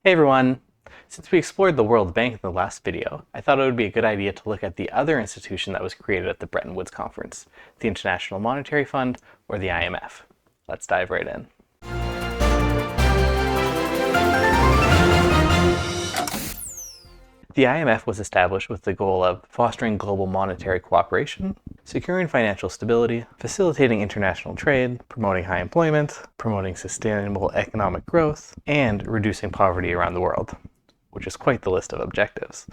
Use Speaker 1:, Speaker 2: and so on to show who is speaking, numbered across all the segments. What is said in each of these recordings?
Speaker 1: Hey everyone! Since we explored the World Bank in the last video, I thought it would be a good idea to look at the other institution that was created at the Bretton Woods Conference, the International Monetary Fund, or the IMF. Let's dive right in. The IMF was established with the goal of fostering global monetary cooperation, securing financial stability, facilitating international trade, promoting high employment, promoting sustainable economic growth, and reducing poverty around the world, which is quite the list of objectives.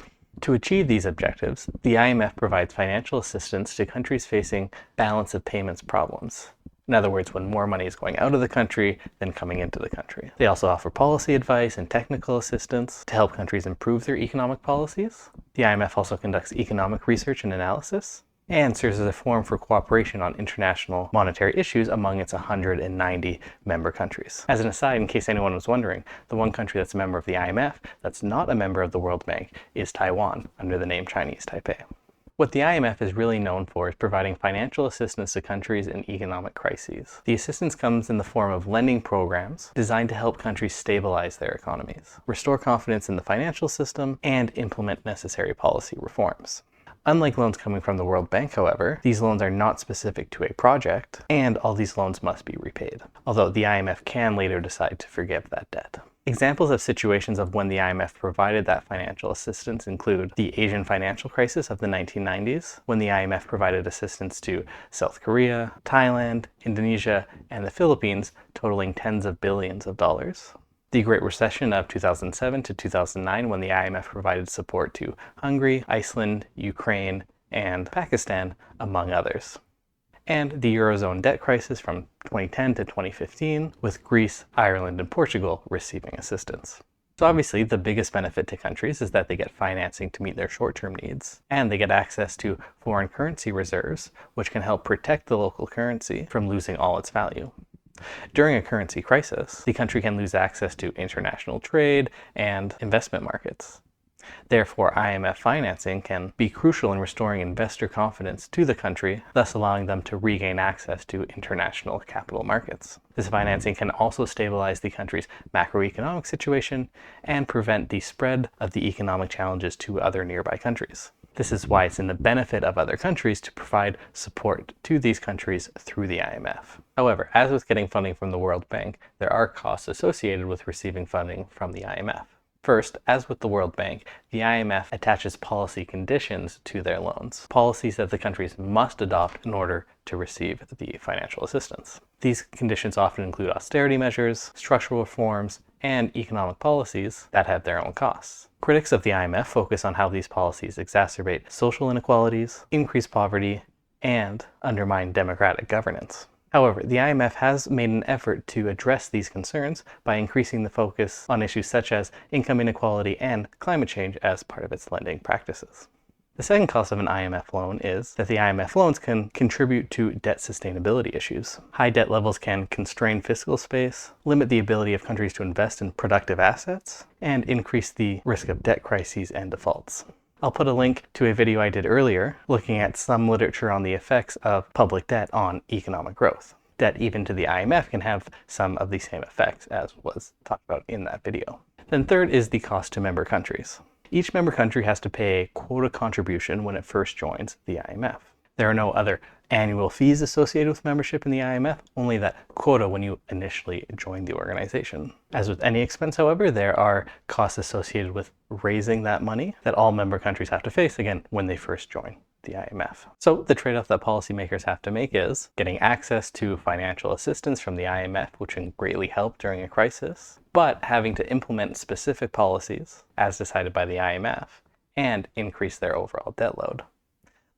Speaker 1: To achieve these objectives, the IMF provides financial assistance to countries facing balance of payments problems. In other words, when more money is going out of the country than coming into the country. They also offer policy advice and technical assistance to help countries improve their economic policies. The IMF also conducts economic research and analysis, and serves as a forum for cooperation on international monetary issues among its 190 member countries. As an aside, in case anyone was wondering, the one country that's a member of the IMF that's not a member of the World Bank is Taiwan, under the name Chinese Taipei. What the IMF is really known for is providing financial assistance to countries in economic crises. The assistance comes in the form of lending programs designed to help countries stabilize their economies, restore confidence in the financial system, and implement necessary policy reforms. Unlike loans coming from the World Bank, however, these loans are not specific to a project, and all these loans must be repaid, although the IMF can later decide to forgive that debt. Examples of situations of when the IMF provided that financial assistance include the Asian financial crisis of the 1990s, when the IMF provided assistance to South Korea, Thailand, Indonesia, and the Philippines, totaling tens of billions of dollars. The Great Recession of 2007 to 2009, when the IMF provided support to Hungary, Iceland, Ukraine, and Pakistan, among others. And the Eurozone debt crisis from 2010 to 2015, with Greece, Ireland, and Portugal receiving assistance. So obviously, the biggest benefit to countries is that they get financing to meet their short-term needs, and they get access to foreign currency reserves, which can help protect the local currency from losing all its value. During a currency crisis, the country can lose access to international trade and investment markets. Therefore, IMF financing can be crucial in restoring investor confidence to the country, thus allowing them to regain access to international capital markets. This financing can also stabilize the country's macroeconomic situation and prevent the spread of the economic challenges to other nearby countries. This is why it's in the benefit of other countries to provide support to these countries through the IMF. However, as with getting funding from the World Bank, there are costs associated with receiving funding from the IMF. First, as with the World Bank, the IMF attaches policy conditions to their loans, policies that the countries must adopt in order to receive the financial assistance. These conditions often include austerity measures, structural reforms, and economic policies that have their own costs. Critics of the IMF focus on how these policies exacerbate social inequalities, increase poverty, and undermine democratic governance. However, the IMF has made an effort to address these concerns by increasing the focus on issues such as income inequality and climate change as part of its lending practices. The second cost of an IMF loan is that the IMF loans can contribute to debt sustainability issues. High debt levels can constrain fiscal space, limit the ability of countries to invest in productive assets, and increase the risk of debt crises and defaults. I'll put a link to a video I did earlier looking at some literature on the effects of public debt on economic growth. Debt even to the IMF can have some of the same effects as was talked about in that video. Then third is the cost to member countries. Each member country has to pay a quota contribution when it first joins the IMF. There are no other annual fees associated with membership in the IMF, only that quota when you initially join the organization. As with any expense, however, there are costs associated with raising that money that all member countries have to face, again, when they first join the IMF. So the trade-off that policymakers have to make is getting access to financial assistance from the IMF, which can greatly help during a crisis, but having to implement specific policies as decided by the IMF and increase their overall debt load.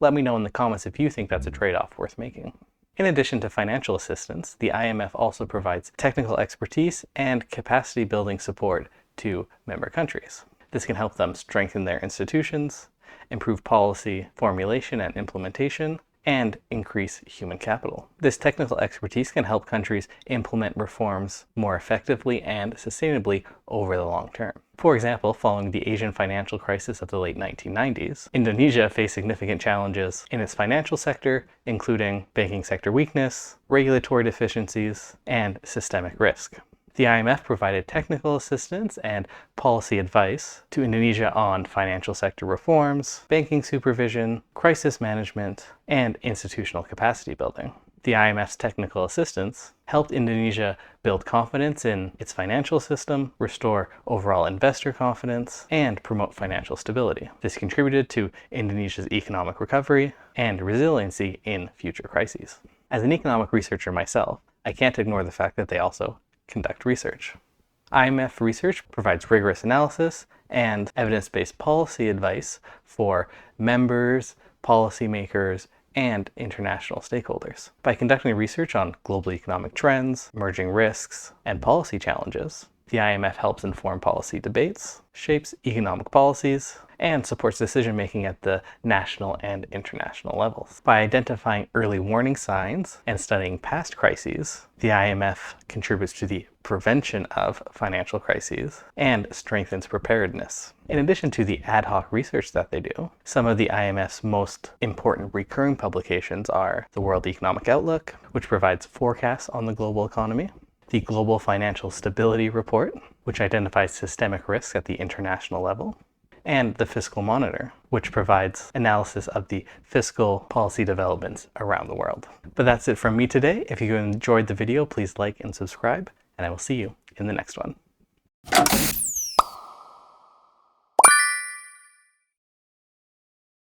Speaker 1: Let me know in the comments if you think that's a trade-off worth making. In addition to financial assistance, the IMF also provides technical expertise and capacity building support to member countries. This can help them strengthen their institutions, improve policy formulation and implementation, and increase human capital. This technical expertise can help countries implement reforms more effectively and sustainably over the long term. For example, following the Asian financial crisis of the late 1990s, Indonesia faced significant challenges in its financial sector, including banking sector weakness, regulatory deficiencies, and systemic risk. The IMF provided technical assistance and policy advice to Indonesia on financial sector reforms, banking supervision, crisis management, and institutional capacity building. The IMF's technical assistance helped Indonesia build confidence in its financial system, restore overall investor confidence, and promote financial stability. This contributed to Indonesia's economic recovery and resiliency in future crises. As an economic researcher myself, I can't ignore the fact that they also conduct research. IMF research provides rigorous analysis and evidence-based policy advice for members, policymakers, and international stakeholders. By conducting research on global economic trends, emerging risks, and policy challenges, the IMF helps inform policy debates, shapes economic policies, and supports decision-making at the national and international levels. By identifying early warning signs and studying past crises, the IMF contributes to the prevention of financial crises and strengthens preparedness. In addition to the ad hoc research that they do, some of the IMF's most important recurring publications are the World Economic Outlook, which provides forecasts on the global economy, the Global Financial Stability Report, which identifies systemic risks at the international level, and the Fiscal Monitor, which provides analysis of the fiscal policy developments around the world. But that's it from me today. If you enjoyed the video, please like and subscribe, and I will see you in the next one.